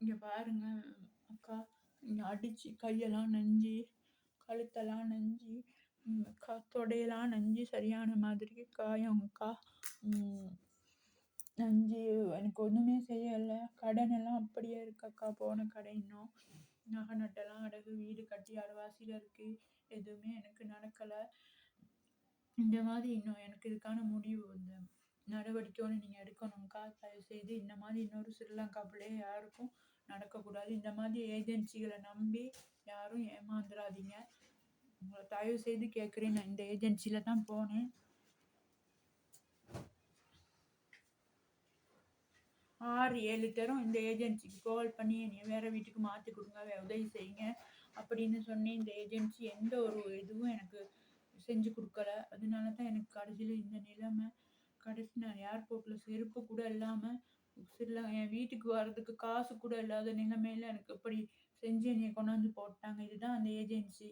இங்க பாருங்க அக்கா, இங்க அடிச்சு கையெல்லாம் நஞ்சு, கழுத்தெல்லாம் நஞ்சு, தொடையெல்லாம் நஞ்சு சரியான மாதிரி காயம் அக்கா. ம். நஞ்சு எனக்கு ஒண்ணுமே செய்யல. கடன் எல்லாம் அப்படியே இருக்கு அக்கா. போன கடன் இன்னும். நகை நட்டெல்லாம் அடகு, வீடு கட்டி அரைவாசியில இருக்கு. எதுவுமே எனக்கு நடக்கல. இந்த மாதிரி இன்னும் எனக்கு இதுக்கான முடிவு நடவடிக்கை ஒண்ணு நீங்க எடுக்கணும்க்கா. தயவுசெய்து இந்த மாதிரி இன்னொரு ஸ்ரீலங்கா பிள்ளை யாருக்கும் நடக்கக்கூடாது. இந்த மாதிரி ஏஜென்சிகளை நம்பி யாரும் ஏமாந்துடாதீங்க. உங்களை தயவு செய்து கேட்குறேன். நான் இந்த ஏஜென்சியில தான் போனேன். 6, 7 தரம் இந்த ஏஜென்சிக்கு கால் பண்ணி என்னைய வேற வீட்டுக்கு மாற்றி கொடுங்க, உதவி செய்யுங்க அப்படின்னு சொன்னேன். இந்த ஏஜென்சி எந்த ஒரு இதுவும் எனக்கு செஞ்சு கொடுக்கல. அதனால தான் எனக்கு கடைசியில் இந்த நிலைமை. கடைசி நான் ஏர்போர்ட்டில் செருப்பு கூட இல்லாமல் என் வீட்டுக்கு வர்றதுக்கு காசு கூட இல்லாத நிலைமையில எனக்கு இப்படி செஞ்சு என்னைய கொண்டாந்து போட்டாங்க. இதுதான் அந்த ஏஜென்சி.